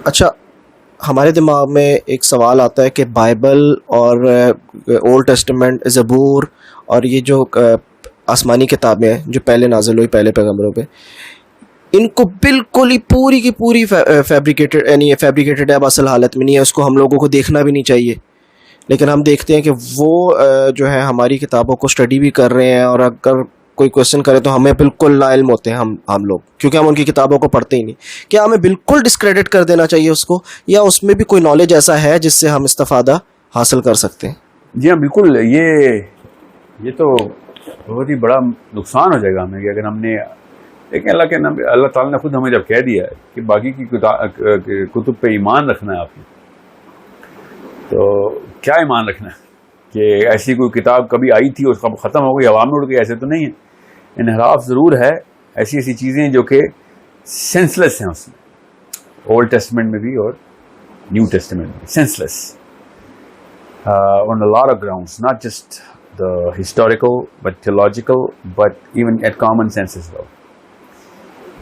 اچھا، ہمارے دماغ میں ایک سوال آتا ہے کہ بائبل اور اولڈ ٹیسٹمنٹ، زبور اور یہ جو آسمانی کتابیں ہیں جو پہلے نازل ہوئی پہلے پیغمبروں پہ، ان کو بالکل ہی پوری کی پوری فیبریکیٹڈ، یعنی فیبریکیٹڈ ہے، اب اصل حالت میں نہیں ہے، اس کو ہم لوگوں کو دیکھنا بھی نہیں چاہیے. لیکن ہم دیکھتے ہیں کہ وہ جو ہے ہماری کتابوں کو اسٹڈی بھی کر رہے ہیں، اور اگر کوئی کوشچن کرے تو ہمیں بالکل لا علم ہوتے ہیں ہم لوگ، کیونکہ ہم ان کی کتابوں کو پڑھتے ہی نہیں. کیا ہمیں بالکل ڈسکریڈٹ کر دینا چاہیے اس کو، یا اس میں بھی کوئی نالج ایسا ہے جس سے ہم استفادہ حاصل کر سکتے ہیں؟ جی ہاں بالکل. یہ تو بہت ہی بڑا نقصان ہو جائے گا ہمیں کہ اگر ہم نے، لیکن اللہ تعالیٰ نے خود ہمیں جب کہہ دیا ہے کہ باقی کی کتب پہ ایمان رکھنا ہے آپ نے، تو کیا ایمان رکھنا ہے کہ ایسی کوئی کتاب کبھی آئی تھی اور ختم ہو گئی، ہوا میں اڑ گئی؟ ایسے تو نہیں ہے. انحراف ضرور ہے، ایسی چیزیں جو کہ سینس لیس ہیں اس میں، اولڈ ٹیسٹمنٹ میں بھی اور نیو ٹیسٹمنٹ میں sense less on a lot of grounds, not just the historical but theological, but even at common sense as well.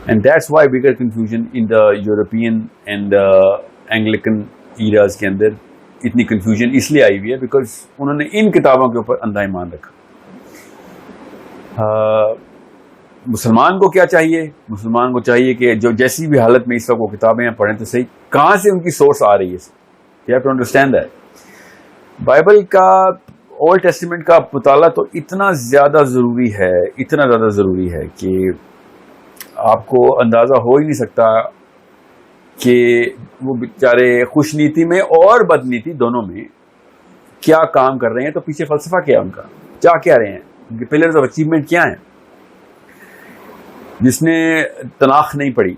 And that's why bigger confusion in the European and Anglican eras کے اندر اتنی confusion اس لیے آئی ہوئی ہے because انہوں نے ان کتابوں کے اوپر اندھا ایمان رکھا. مسلمان کو کیا چاہیے؟ مسلمان کو چاہیے کہ جو جیسی بھی حالت میں اس وقت وہ کتابیں ہیں پڑھیں تو صحیح، کہاں سے ان کی سورس آ رہی ہے. You have to understand that. Bible کا، اولڈ ٹیسٹمنٹ کا مطالعہ تو اتنا زیادہ ضروری ہے کہ آپ کو اندازہ ہو ہی نہیں سکتا کہ وہ بیچارے خوش نیتی میں اور بد نیتی دونوں میں کیا کام کر رہے ہیں. تو پیچھے فلسفہ کیا ان کا، چاہ کیا رہے ہیں، ان کے پلرز آف اچیومنٹ کیا ہیں. جس نے تناخ نہیں پڑھی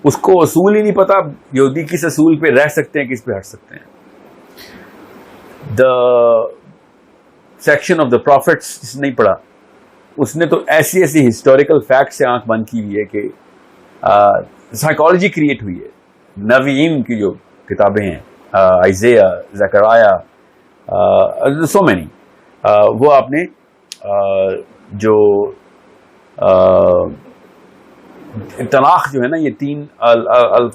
اس کو اصول ہی نہیں پتا، یہودی کس اصول پہ رہ سکتے ہیں، کس پہ ہٹ سکتے ہیں. The section of the profits جس نے نہیں پڑھا اس نے تو ایسی ہسٹوریکل فیکٹ سے آنکھ بند کی ہوئی ہے کہ سائیکالوجی کریٹ ہوئی ہے. نبیین کی جو کتابیں ہیں، آئزیا، زکریا، سو مینی، وہ آپ نے جو تناخ جو ہے نا، یہ 3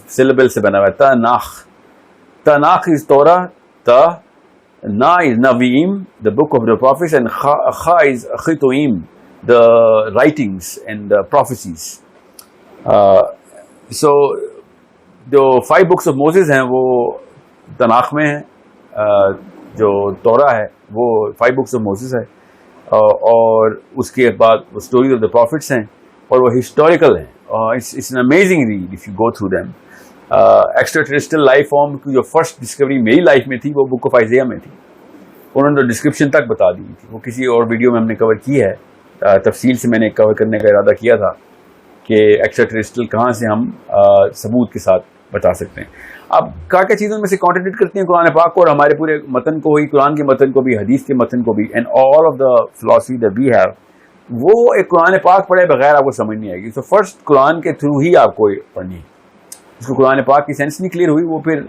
سیلیبل سے بنا ہوا ہے. تناخ از تورا، Na is Naviim, the book of the prophets, and Kha is Chitoim, the writings and the prophecies. So, جو 5 books of Moses ہیں وہ تناخ میں ہیں، جو تورا ہے وہ 5 books of Moses ہے، اور اس کے بعد وہ stories of the prophets ہیں، اور وہ historical ہیں. It's an amazing read if you go through them. Extra terrestrial life form کی جو فرسٹ ڈسکوری میری لائف میں تھی وہ بک آف آئزیا میں تھی. انہوں نے ڈسکرپشن تک بتا دی تھی، وہ کسی اور ویڈیو میں ہم نے کور کی ہے، تفصیل سے میں نے کور کرنے کا ارادہ کیا تھا کہ ایکسٹرا ٹیریسٹریل کہاں سے ہم ثبوت کے ساتھ بتا سکتے ہیں. اب کیا چیزوں میں سے کانٹرڈکٹ کرتی ہیں قرآن پاک کو اور ہمارے پورے متن کو، ہی قرآن کے متن کو بھی، حدیث کے متن کو بھی، and all of the philosophy that we have. وہ ایک قرآن پاک پڑھے بغیر آپ کو سمجھ نہیں آئے گی. تو فرسٹ قرآن کے تھرو ہی آپ کو پڑھنی ہے. اس کو قرآن پاک کی سینس نہیں کلیئر ہوئی، وہ پھر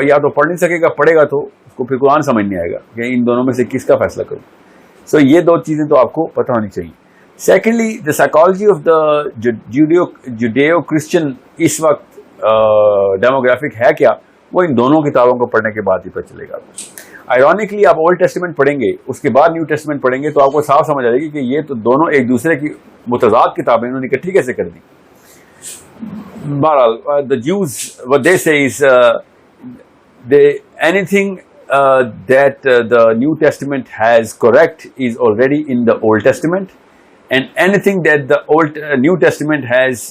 یا تو پڑھ نہیں سکے گا، پڑھے گا تو اس کو پھر قرآن سمجھ نہیں آئے گا کہ ان دونوں میں سے کس کا فیصلہ کروں. سو یہ 2 چیزیں تو آپ کو پتہ ہونی چاہیے. Secondly, the psychology of the Judeo Christian اس وقت ڈیموگرافک ہے کیا، وہ ان دونوں کتابوں کو پڑھنے کے بعد ہی پتہ چلے گا. آئرونکلی آپ اولڈ ٹیسٹمنٹ پڑھیں گے، اس کے بعد نیو ٹیسٹمنٹ پڑھیں گے تو آپ کو صاف سمجھ آئے گی کہ یہ تو دونوں ایک دوسرے کی متضاد کتابیں انہوں نے اکٹھی کیسے کر دی. بہرحال the Jews, what they say is anything that the New Testament has correct is already in the Old Testament, and anything that the New Testament has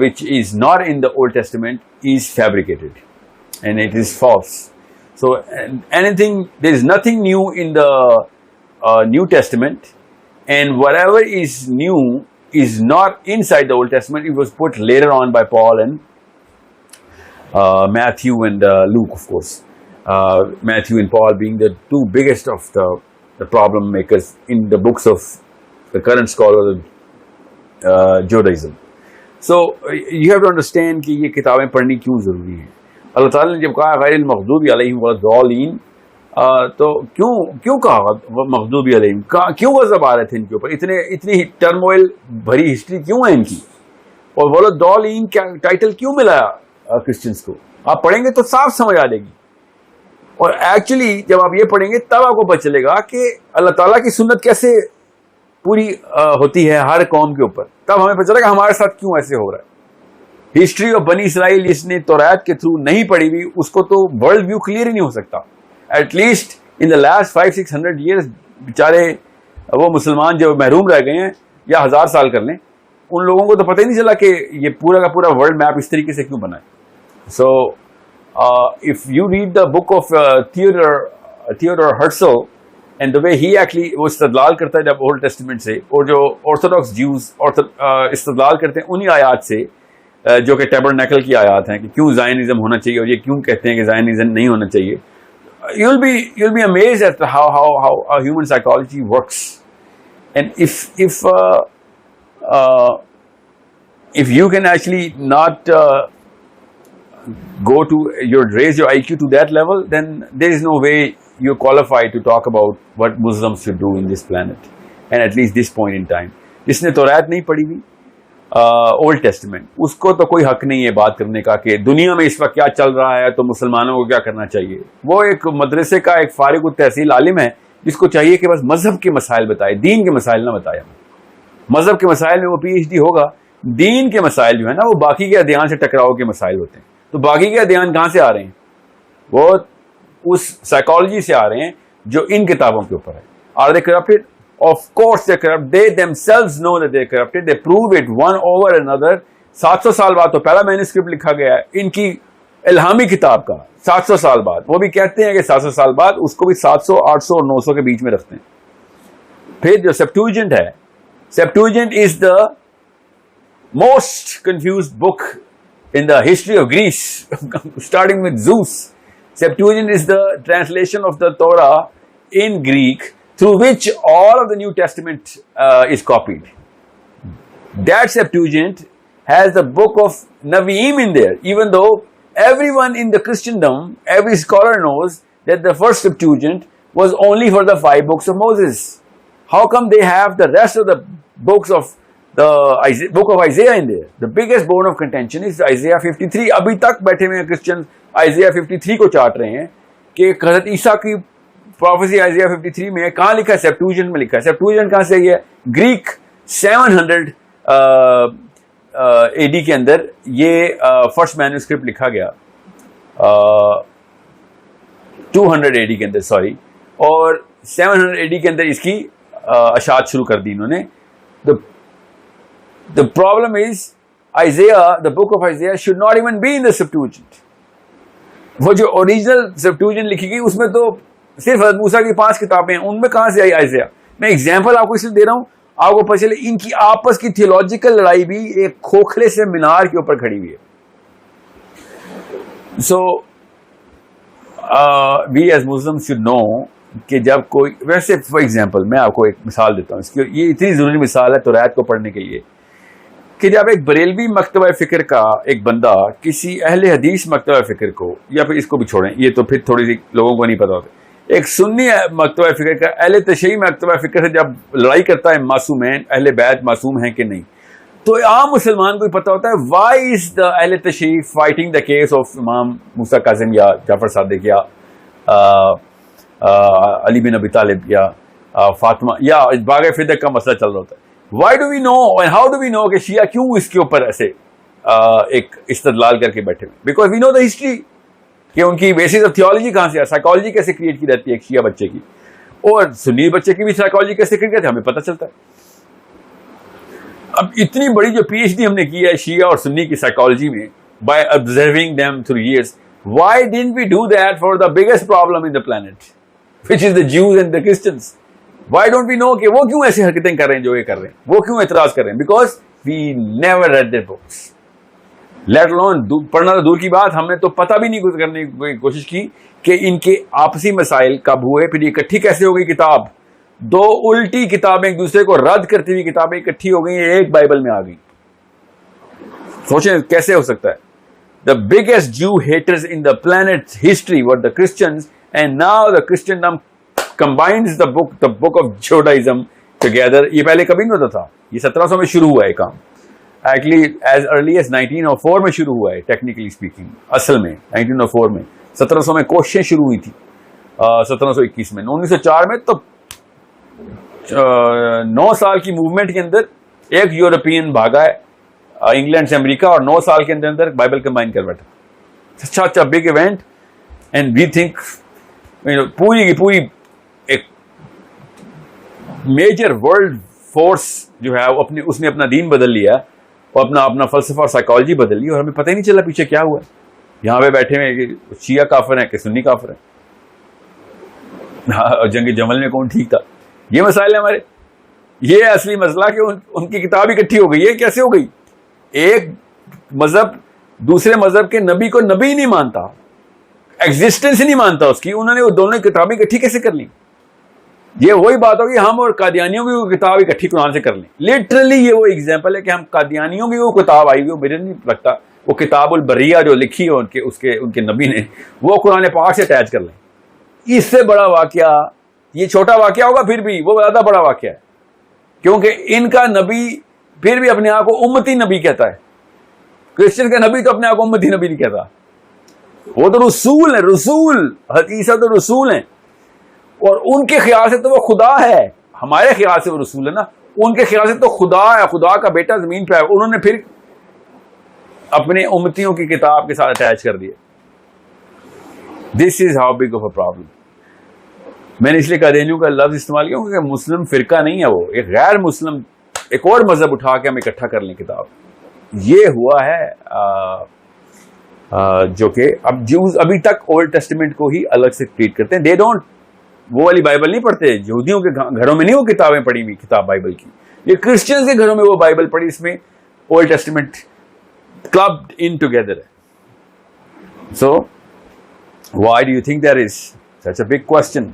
which is not in the Old Testament is fabricated and it is false. So there is nothing new in the New Testament, and whatever is new is not inside the Old Testament. It was put later on by Paul and Matthew and Luke, of course. Matthew and Paul being the 2 biggest of the problem makers in the books of the current scholar of Judaism. So you have to understand کہ یہ کتابیں پڑھنی کیوں ضروری ہیں. اللہ تعالیٰ نے جب کہا غیر المغضوب علیہم والضالین، تو کیوں کہا مغضوبی علیہم، کیوں غضب آ رہے تھے ان کے اوپر، اتنی ٹرموئل بھری ہسٹری کیوں ہے ان کی، اور والضالین کیا ٹائٹل کیوں ملا کرسچنس کو. آپ پڑھیں گے تو صاف سمجھ آ جائے گی. اور ایکچولی جب آپ یہ پڑھیں گے تب آپ کو پتہ چلے گا کہ اللہ تعالیٰ کی سنت کیسے پوری ہوتی ہے ہر قوم کے اوپر. تب ہمیں پتہ چلے گا ہمارے ساتھ کیوں ایسے ہو رہا ہے. ہسٹری آف بنی اسرائیل جس نے توریت کے تھرو نہیں پڑھی ہوئی اس کو تو ورلڈ ویو کلیئر ہی نہیں ہو سکتا. At least in the last 500-600 years بیچارے وہ مسلمان جو محروم رہ گئے ہیں یا 1000 سال کر لیں, ان لوگوں کو تو پتہ ہی نہیں چلا کہ یہ پورا کا پورا ورلڈ میپ اس طریقے سے کیوں بنا ہے. سو if you read the book of Theodor Herzl and the way he actually وہ استدلال کرتا ہے جب اولڈ ٹیسٹمنٹ سے, اور جو آرتھوڈاکس جیوز استدلال کرتے ہیں انہی آیات سے جو کہ ٹیبرنیکل کی آیات ہیں کہ کیوں زائنزم ہونا چاہیے اور یہ کیوں کہتے ہیں کہ زائنزم نہیں ہونا چاہیے. you'll be amazed at how human psychology works. And if you can actually not raise your IQ to that level, then there is no way you're qualified to talk about what Muslims should do in this planet, and at least this point in time. جس نے توریت نہیں پڑھی ہوئی old testament, اس کو تو کوئی حق نہیں ہے بات کرنے کا کہ دنیا میں اس وقت کیا چل رہا ہے تو مسلمانوں کو کیا کرنا چاہیے. وہ ایک مدرسے کا ایک فارغ التحصیل عالم ہے جس کو چاہیے کہ بس مذہب کے مسائل بتائے, دین کے مسائل نہ بتائے. مذہب کے مسائل میں وہ PhD ہوگا, دین کے مسائل جو ہے نا وہ باقی کے ادیان سے ٹکراؤ کے مسائل ہوتے ہیں. تو باقی کے ادیان کہاں سے آ رہے ہیں؟ وہ اس سائیکالوجی سے آ رہے ہیں جو ان کتابوں کے اوپر ہے. Are they corrupted? Of course they're corrupt. They themselves know that they're corrupted. They prove it one over another. 700 سال بعد تو پہلا مینuscript لکھا گیا ہے ان کی الہامی کتاب کا. 700 سال بعد وہ بھی کہتے ہیں کہ 700 سال بعد اس کو بھی 700, 800 اور 900 کے بیچ میں رکھتے ہیں. پھر جو Septuagint ہے, Septuagint is the most confused book in the history of Greece, starting with Zeus. Septuagint is the translation of the Torah in Greek through which all of the New Testament is copied. That Septuagint has the book of Nevi'im in there, even though everyone in the Christendom, every scholar knows that the first Septuagint was only for the 5 books of Moses. How come they have the rest of the books of the book of Isaiah in there? The biggest bone of contention is Isaiah 53. ابھی تک بیٹھے ہوئے Christian Isaiah 53 کو چاٹ رہے ہیں کہ حضرت عیسیٰ کی پروفیسی Isaiah 53 میں کہاں لکھا ہے؟ Septuagint میں لکھا ہے. Septuagint کہاں سے ہے؟ گریک 700 AD کے اندر یہ فرسٹ مینuscript لکھا گیا, 200 AD کے اندر سوری, اور 700 AD کے اندر اس کی اشاعت شروع کر دی انہوں نے. The problem is Isaiah, the book of Isaiah should not even be in the Septuagint. وہ جو اوریجنل Septuagint لکھی گئی اس میں تو صرف حضرت موسیٰ کی 5 کتابیں ہیں, ان میں کہاں سے آئی Isaiah؟ میں ایگزامپل آپ کو اس لیے دے رہا ہوں آپ کو پتہ چلے ان کی آپس کی تھیولوجیکل لڑائی بھی ایک کھوکھلے سے مینار کے اوپر کھڑی ہوئی ہے. سو we as Muslim should know کہ جب کوئی, ویسے فار ایگزامپل میں آپ کو ایک مثال دیتا ہوں اس کی, یہ اتنی ضروری مثال ہے توریت کو پڑھنے کے لیے, کہ جب ایک بریلوی مکتبہ فکر کا ایک بندہ کسی اہل حدیث مکتبہ فکر کو, یا پھر اس کو بھی چھوڑیں یہ تو پھر تھوڑی سی لوگوں کو نہیں پتا ہوتا, ایک سنی مکتبہ فکر کا اہل تشیعی مکتبہ فکر سے جب لڑائی کرتا ہے معصوم ہیں, اہل بیت معصوم ہیں کہ نہیں, تو عام مسلمان کو پتا ہوتا ہے وائی از دا اہل تشیعی فائٹنگ دا کیس آف امام موسیٰ کاظم یا جعفر صادق یا علی بن ابی طالب یا فاطمہ یا باغ فدق کا مسئلہ چل رہا ہوتا ہے. Why do we know and how do we know کہ شیعہ کیوں اس کے اوپر ایسے ایک استدلال کر کے بیٹھے ہوئے؟ Because we know the history کہ ان کی بیسس آف تھیولوجی کہاں سے ہے, سائیکالوجی کیسے کریٹ کی جاتی ہے ایک شیعہ بچے کی, اور سنی بچے کی بھی سائیکالوجی کیسے کریٹ کرتے ہیں ہمیں پتہ چلتا ہے. اب اتنی بڑی جو PhD ہم نے کی ہے شیعہ اور سنی کی سائیکالوجی میں by observing them through years, why didn't we do that for the biggest problem in the planet, which is the Jews and the Christians? Why don't we know کہ وہ کیوں ایسی حرکتیں کر رہے ہیں جو یہ کر رہے ہیں, وہ کیوں اعتراض کر رہے ہیں؟ Because we never read their books. Let alone پڑھنا تو دور کی بات, ہم نے تو پتہ بھی نہیں کرنے کی کوشش کی کہ ان کے آپسی مسائل کب ہوئے, پھر اکٹھی کیسے ہو گئی کتاب. 2 الٹی کتابیں ایک دوسرے کو رد کرتی ہوئی کتابیں اکٹھی ہو گئی, ایک بائبل میں آ گئی. سوچیں کیسے ہو سکتا ہے. The biggest Jew haters in the planet's history were the Christians, and now the Christendom combines the book of Judaism together. یہ پہلے کبھی نہیں ہوتا تھا, یہ 1700 میں شروع ہوا ہے کام. ایکچولی ایز ارلی ایز 1904 میں شروع ہوا ہے ٹیکنیکلی اسپیکنگ. اصل میں 1904 میں 1700 میں کوششیں شروع ہوئی تھی, 1721 میں, 1904 میں تو 9 سال کی موومنٹ کے اندر ایک یورپین بھاگا ہے انگلینڈ سے امریکہ, اور 9 سال کے اندر بائبل کمبائن کر بیٹھا. اچھا big event, and we think پوری کی پوری ایک میجر ورلڈ فورس جو ہے وہ اس نے اپنا دین بدل لیا اور اپنا فلسفہ اور سائیکالوجی بدل لی, اور ہمیں پتہ ہی نہیں چلا پیچھے کیا ہوا ہے. یہاں پہ بیٹھے ہوئے کہ شیعہ کافر ہیں کہ سنی کافر ہیں, جنگ جمل میں کون ٹھیک تھا, یہ مسائل ہیں ہمارے. یہ اصلی مسئلہ کہ ان کی کتاب اکٹھی ہو گئی. یہ کیسے ہو گئی؟ ایک مذہب دوسرے مذہب کے نبی کو نبی نہیں مانتا, ایگزسٹنس ہی نہیں مانتا اس کی, انہوں نے وہ دونوں کتابیں اکٹھی کیسے کر لی؟ یہ وہی بات ہوگی ہم اور قادیانیوں کی وہ کتاب اکٹھی قرآن سے کر لیں. لٹرلی یہ وہ ایگزامپل ہے کہ ہم قادیانیوں کی وہ کتاب آئی ہوئی, مجھے نہیں لگتا وہ کتاب البریہ جو لکھی ہے ان کے نبی نے, وہ قرآن پاک سے اٹیچ کر لیں. اس سے بڑا واقعہ, یہ چھوٹا واقعہ ہوگا پھر بھی وہ زیادہ بڑا واقعہ ہے, کیونکہ ان کا نبی پھر بھی اپنے آپ کو امتی نبی کہتا ہے. کرسچن کا نبی تو اپنے آپ کو امتی نبی نہیں کہتا, وہ تو رسول ہیں, رسول حدیثہ تو رسول ہیں, اور ان کے خیال سے تو وہ خدا ہے. ہمارے خیال سے وہ رسول ہے نا, ان کے خیال سے تو خدا ہے, خدا کا بیٹا زمین پہ ہے. انہوں نے پھر اپنے امتیوں کی کتاب کے ساتھ اٹیچ کر دیا. This is how big of a problem. میں نے اس لیے قادیانیوں کا لفظ استعمال کیا کیونکہ مسلم فرقہ نہیں ہے, وہ ایک غیر مسلم ایک اور مذہب اٹھا کے ہم اکٹھا کر لیں کتاب. یہ ہوا ہے جو کہ ابھی تک اولڈ ٹیسٹمنٹ کو ہی الگ سے ٹریٹ کرتے ہیں. دے ڈونٹ وہ والی بائبل نہیں پڑھتے. یہودیوں کے گھروں میں نہیں وہ کتابیں پڑھی ہوئی کتاب بائبل کی, یہ کرسچنز کے گھروں میں وہ بائبل پڑھی, اس میں old testament clubbed in together. So why do you think there is such a big question?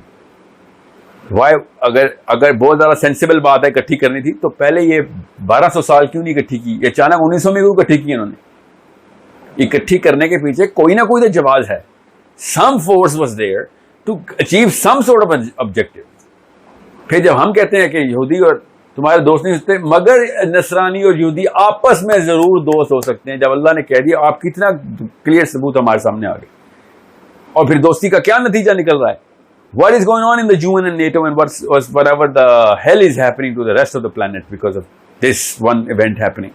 Why اگر بہت زیادہ سینسیبل بات ہے اکٹھی کرنی تھی تو پہلے یہ 1200 سال کیوں نہیں اکٹھی کی؟ یہ اچانک 1900 میں کیوں اکٹھی کی انہوں نے؟ اکٹھی کرنے کے پیچھے کوئی نہ کوئی تو جواز ہے. Some force was there to achieve some sort of objective. پھر جب ہم کہتے ہیں کہ یہودی اور تمہارے دوست نہیں ہوتے, مگر نصرانی اور یہودی آپس میں ضرور دوست ہو سکتے ہیں. جب اللہ نے کہہ دیا, آپ کتنا کلیئر ثبوت ہمارے سامنے آ گئے, اور پھر دوستی کا کیا نتیجہ نکل رہا ہے؟ What is going on in the UN and NATO and whatever the hell is happening to the rest of the planet because of this one event happening?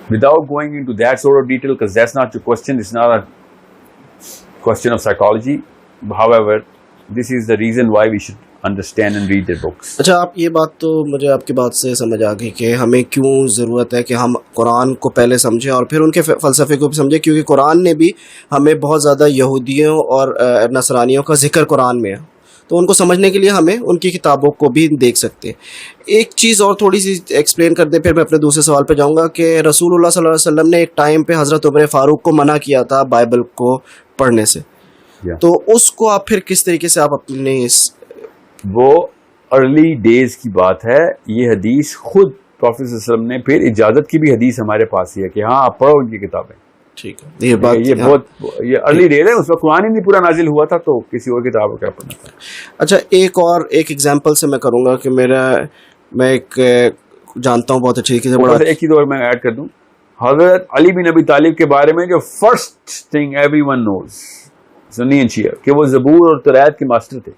Without going into that sort of detail, because that's not your question, it's not a question of psychology. However, this is the reason why we should understand and read their books. اچھا, آپ یہ بات تو مجھے آپ کی بات سے سمجھ آ گئی کہ ہمیں کیوں ضرورت ہے کہ ہم قرآن کو پہلے سمجھیں اور پھر ان کے فلسفے کو بھی سمجھیں, کیونکہ قرآن نے بھی ہمیں بہت زیادہ یہودیوں اور نصرانیوں کا ذکر قرآن میں ہے, تو ان کو سمجھنے کے لیے ہمیں ان کی کتابوں کو بھی دیکھ سکتے ہیں. ایک چیز اور تھوڑی سی ایکسپلین کر دیں, پھر میں اپنے دوسرے سوال پہ جاؤں گا کہ رسول اللہ صلی اللہ علیہ وسلم نے ایک ٹائم پہ حضرت عمر فاروق کو منع کیا تھا بائبل کو پڑھنے سے, تو اس کو آپ پھر کس طریقے سے آپ اپنے وہ ارلی ڈیز کی بات ہے. یہ حدیث خود پروفیٹ صلی اللہ علیہ وسلم نے, پھر اجازت کی بھی حدیث ہمارے پاس ہی ہے کہ ہاں آپ پڑھو ان کی کتابیں. ٹھیک ہے, یہ بات یہ بہت یہ ارلی ڈیز ہے, اس وقت قرآن ہی نہیں پورا نازل ہوا تھا, تو کسی اور کتاب کو کیا پڑھنا تھا. اچھا, ایک ایگزامپل سے میں کروں گا کہ میں ایک جانتا ہوں بہت اچھی طریقے سے. ایک چیز اور میں ایڈ کر دوں, حضرت علی بن ابی طالب کے بارے میں جو first thing everyone knows Sunni and Shia کہ وہ زبور اور توریت کے ماسٹر تھے.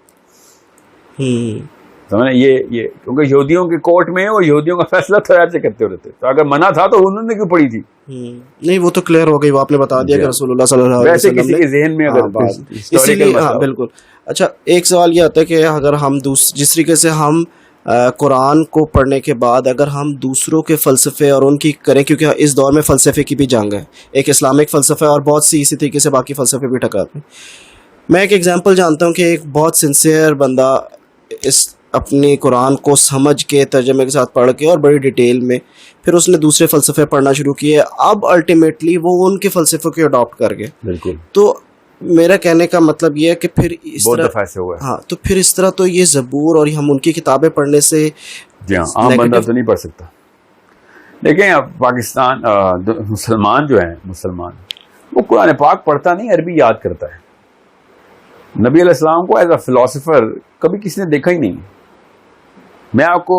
سمجھنا یہ کیونکہ یہودیوں کے کورٹ میں اور یہودیوں کا فیصلہ توریت سے کرتے ہوتے تھے, تو اگر منع تھا تو انہوں نے کیوں پڑھی تھی؟ نہیں, وہ تو کلیئر ہو گئی, وہ آپ نے بتا دیا کہ رسول اللہ صلی اللہ علیہ وسلم کسی کے ذہن میں اسی لیے. ہاں بالکل. اچھا, ایک سوال یہ آتا ہے کہ اگر ہم جس طریقے سے ہم قرآن کو پڑھنے کے بعد اگر ہم دوسروں کے فلسفے اور ان کی کریں, کیونکہ اس دور میں فلسفے کی بھی جنگ ہے, ایک اسلامک فلسفہ اور بہت سی اسی طریقے سے باقی فلسفے بھی ٹکراتے ہیں. میں ایک ایگزامپل جانتا ہوں کہ ایک بہت سنسیئر بندہ اس اپنی قرآن کو سمجھ کے ترجمے کے ساتھ پڑھ کے اور بڑی ڈیٹیل میں پھر اس نے دوسرے فلسفے پڑھنا شروع کیے, اب الٹیمیٹلی وہ ان کے فلسفوں کو اڈاپٹ کر گئے. بالکل. تو میرا کہنے کا مطلب یہ ہے کہ پھر اس طرح ہاں, تو پھر اس طرح تو یہ زبور اور ہم ان کی کتابیں پڑھنے سے عام بندہ تو نہیں پڑھ سکتا. دیکھیں پاکستان مسلمان جو ہیں, مسلمان وہ قرآن پاک پڑھتا نہیں, عربی یاد کرتا ہے. نبی علیہ السلام کو ایز اے فلاسفر کبھی کسی نے دیکھا ہی نہیں. میں آپ کو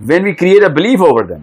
when we create a belief over them,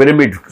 pyramid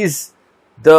is the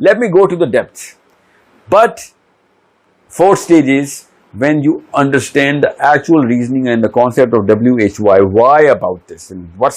let me go to the depth। But fourth stage is when you understand the actual reasoning and the concept of WHY, why about this, and what's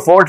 4th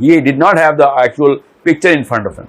he did not have the actual picture in front of him।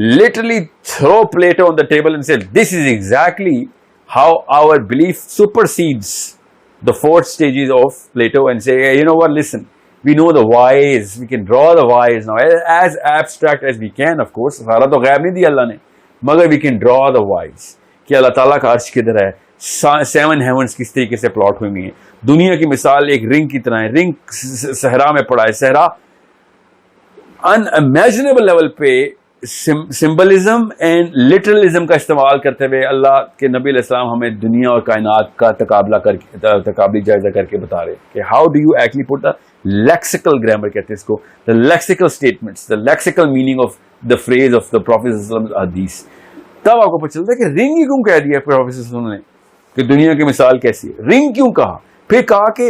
literally throw Plato on the table and say, this is exactly how our belief supersedes the 4 stages of Plato, and say, hey, you know what, listen, we know the whys, we can draw the whys now, as abstract as we can, of course. سارا تو غیب نہیں دیا اللہ نے, مگر we can draw the whys کہ اللہ تعالیٰ کا عرش کدھر ہے, 7 heavens کس طریقے سے پلاٹ ہوئی ہیں. دنیا کی مثال ایک رنگ کی طرح ہے, رنگ صحرا میں پڑا ہے, صحرا unimaginable لیول پہ سمبلزم اینڈ لٹرلزم کا استعمال کرتے ہوئے اللہ کے نبی علیہ السلام ہمیں دنیا اور کائنات کا تقابلی جائزہ کر کے بتا رہے کہ how do you actually put the lexical grammar کہتے ہیں اس کو, the lexical statements, the lexical meaning of the phrase of the prophet صلی اللہ علیہ وسلم حدیث. تب آپ کو پتہ چلتا ہے کہ رنگ ہی کیوں کہہ دیا پروفیٹ صلی اللہ علیہ وسلم نے کہ دنیا کی مثال کیسی ہے, رنگ کیوں کہا. پھر کہا کہ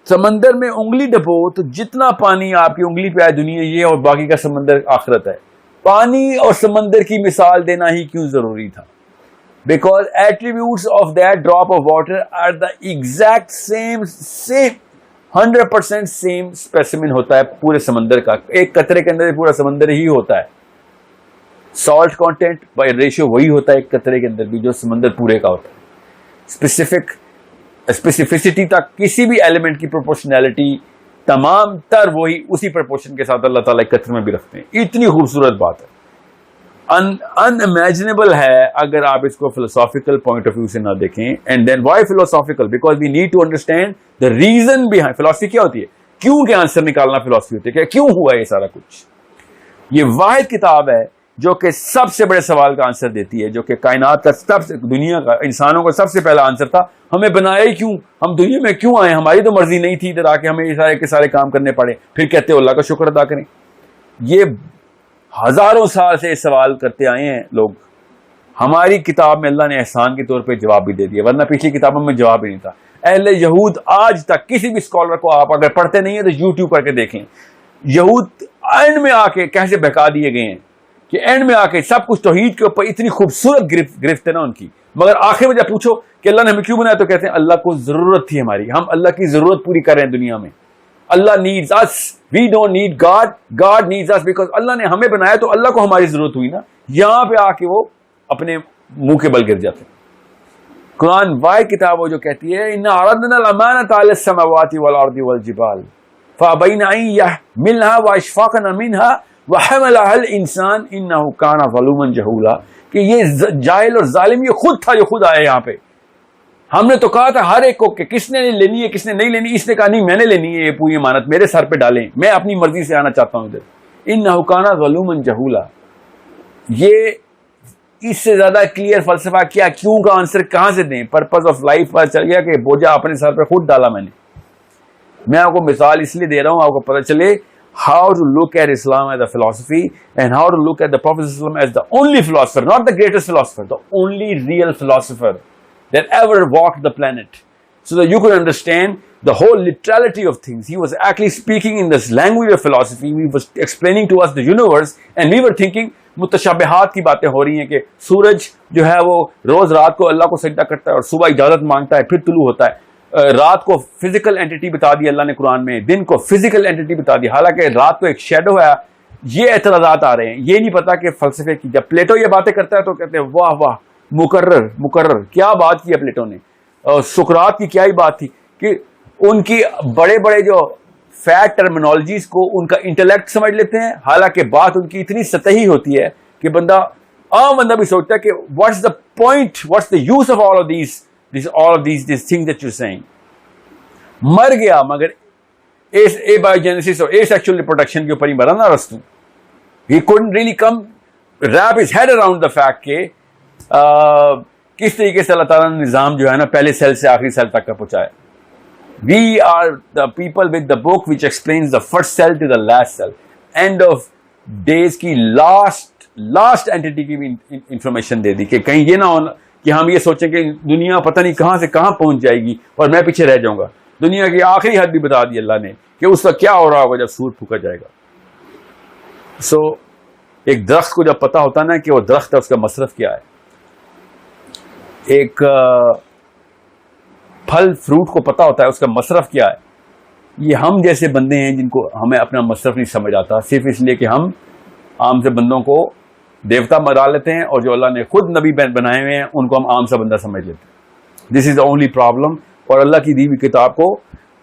سمندر میں انگلی ڈبو تو جتنا پانی آپ کی انگلی پہ آئے دنیا یہ, اور باقی کا سمندر آخرت ہے. پانی اور سمندر کی مثال دینا ہی کیوں ضروری تھا؟ Because attributes of that drop of water are the exact same 100% same specimen ہوتا ہے پورے سمندر کا. ایک قطرے کے اندر پورا سمندر ہی ہوتا ہے. سالٹ کانٹینٹ بائی ریشیو وہی ہوتا ہے ایک قطرے کے اندر بھی جو سمندر پورے کا ہوتا ہے. اسپیسیفسٹی تک کسی بھی ایلیمنٹ کی پروپورشنالٹی تمام تر وہی اسی پرپورشن کے ساتھ اللہ تعالیٰ قطر میں بھی رکھتے ہیں. اتنی خوبصورت بات ہے, unimaginable ہے اگر آپ اس کو فلسافیکل پوائنٹ آف ویو سے نہ دیکھیں. And then why philosophical? Because we need to understand the reason behind. Philosophy کیا ہوتی ہے؟ کیوں کے آنسر نکالنا فلاسفی ہوتی ہے, کہ کیوں ہوا یہ سارا کچھ. یہ واحد کتاب ہے جو کہ سب سے بڑے سوال کا آنسر دیتی ہے, جو کہ کائنات کا سب سے, دنیا کا, انسانوں کا سب سے پہلا آنسر تھا, ہمیں بنایا ہی کیوں, ہم دنیا میں کیوں آئے, ہماری تو مرضی نہیں تھی ادھر آ کے ہمیں یہ سارے کے سارے کام کرنے پڑے. پھر کہتے اللہ کا شکر ادا کریں. یہ ہزاروں سال سے سوال کرتے آئے ہیں لوگ. ہماری کتاب میں اللہ نے احسان کے طور پہ جواب بھی دے دیا, ورنہ پچھلی کتابوں میں جواب ہی نہیں تھا. اہل یہود آج تک کسی بھی اسکالر کو آپ اگر پڑھتے نہیں ہیں تو یوٹیوب کر کے دیکھیں, یہود اینڈ میں آ کے کیسے بہکا دیے گئے ہیں کہ اینڈ میں آ کے سب کچھ توحید کے اوپر اتنی خوبصورت گرفت ہے نا ان کی, مگر آخر میں جب پوچھو کہ اللہ نے ہمیں کیوں بنایا تو کہتے ہیں اللہ کو ضرورت تھی ہماری, ہم اللہ کی ضرورت پوری کر رہے ہیں دنیا میں. Allah needs us, we don't need God, God needs us, because اللہ نے ہمیں بنایا تو اللہ کو ہماری ضرورت ہوئی نا. یہاں پہ آ کے وہ اپنے منہ کے بل گر جاتے ہیں. قرآن واحد کتاب وہ جو کہتی ہے انا عرضنا الامانۃ علی السماوات والارض والجبال فابین ان یحملنها واشفقن منها وحملها الانسان انه كان ظلوما جهولا, کہ یہ جاہل اور ظالم یہ خود تھا جو خود آیا یہاں پہ. ہم نے تو کہا تھا ہر ایک کو کہ کس نے لینی ہے کس نے نہیں لینی. اس نے کہا نہیں میں نے لینی ہے, یہ پوری امانت میرے سر پہ ڈالیں, میں اپنی مرضی سے آنا چاہتا ہوں ادھر. انه كان ظلوما جهولا, یہ اس سے زیادہ کلیئر فلسفہ کیا, کیوں کا آنسر کہاں سے دیں. پرپز آف لائف پر چل گیا کہ بوجھا اپنے سر پہ خود ڈالا میں نے. میں آپ کو مثال اس لیے دے رہا ہوں آپ کو پتہ چلے how to look at Islam as a philosophy and how to look at the Prophet ﷺ as the only philosopher, not the greatest philosopher, the only real philosopher that ever walked the planet, so that you could understand the whole literality of things. He was actually speaking in this language of philosophy. He was explaining to us the universe and we were thinking متشابہات کی باتیں ہو رہی ہیں کہ سورج جو ہے وہ روز رات کو اللہ کو سجدہ کرتا ہے اور صبح اجازت مانگتا ہے پھر طلوع ہوتا ہے. رات کو فزیکل اینٹی بتا دی اللہ نے قرآن میں, دن کو فزیکل اینٹی بتا دی, حالانکہ رات کو ایک شیڈو ہے. یہ اعتراضات آ رہے ہیں, یہ نہیں پتا کہ فلسفے کی. جب پلیٹو یہ باتیں کرتا ہے تو کہتے ہیں واہ واہ مقرر کیا بات کی ہے پلیٹو نے. اور سقراط کی کیا ہی بات تھی کہ ان کی بڑے بڑے جو فیٹ ٹرمینالوجیز کو ان کا انٹلیکٹ سمجھ لیتے ہیں, حالانکہ بات ان کی اتنی سطحی ہوتی ہے کہ عام بندہ بھی سوچتا ہے کہ what's the point, what's the use of all of these things that you're saying. مر گیا مگر اے بایوجینیسس اور اے سیکچوئل ریپروڈکشن کے اوپر ہی مرا نا رستو. He couldn't really come wrap his head around the fact کہ کس طریقے سے اللہ تعالیٰ نے نظام جو ہے نا پہلے سیل سے آخری سیل تک کا پہنچایا. We are the people with the book which explains the first cell to the last cell. End of days کی last entity کی بھی انفارمیشن دے دی کہ کہیں یہ نہ ہو کہ ہم یہ سوچیں کہ دنیا پتہ نہیں کہاں سے کہاں پہنچ جائے گی اور میں پیچھے رہ جاؤں گا. دنیا کی آخری حد بھی بتا دی اللہ نے کہ اس کا کیا ہو رہا ہوگا جب سور پھونکا جائے گا. ایک درخت کو جب پتا ہوتا نا کہ وہ درخت ہے اس کا مصرف کیا ہے, ایک پھل فروٹ کو پتا ہوتا ہے اس کا مصرف کیا ہے. یہ ہم جیسے بندے ہیں جن کو ہمیں اپنا مصرف نہیں سمجھ آتا, صرف اس لیے کہ ہم عام سے بندوں کو دیوتا بنا لیتے ہیں, اور جو اللہ نے خود نبی بنائے ہوئے ہیں ان کو ہم عام سا بندہ سمجھ لیتے ہیں. دس از دا اونلی پرابلم. اور اللہ کی دی ہوئی کتاب کو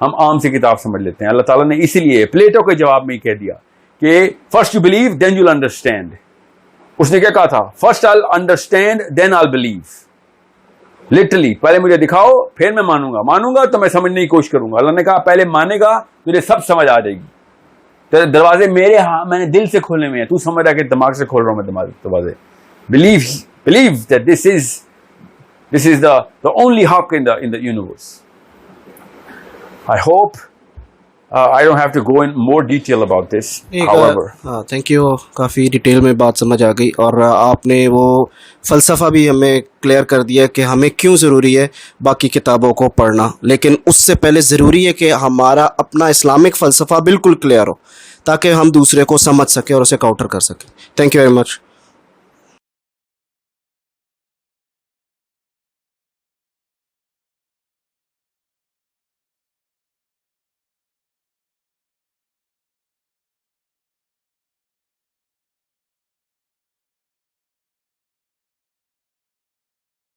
ہم عام سی کتاب سمجھ لیتے ہیں. اللہ تعالیٰ نے اسی لیے پلیٹو کے جواب میں ہی کہہ دیا کہ first you believe then you understand. اس نے کیا کہا تھا؟ First all understand then all believe. Literally پہلے مجھے دکھاؤ پھر میں مانوں گا تو میں سمجھنے کی کوشش کروں گا. اللہ نے کہا پہلے مانے گا تجھے سب سمجھ آ جائے گی. تیرے دروازے میرے ہاں میں نے دل سے کھولنے میں ہیں, تو سمجھ رہا کہ دماغ سے کھول رہا ہوں میں دروازے. Blue that this is the only haq in the universe. I hope I don't have to go in more detail about this. However, thank you. Coffee detail میں بات سمجھ آ گئی, اور آپ نے وہ فلسفہ بھی ہمیں کلیئر کر دیا کہ ہمیں کیوں ضروری ہے باقی کتابوں کو پڑھنا, لیکن اس سے پہلے ضروری ہے کہ ہمارا اپنا اسلامک فلسفہ بالکل کلیئر ہو تاکہ ہم دوسرے کو سمجھ سکیں اور اسے کاؤنٹر کر سکیں. Thank you very much.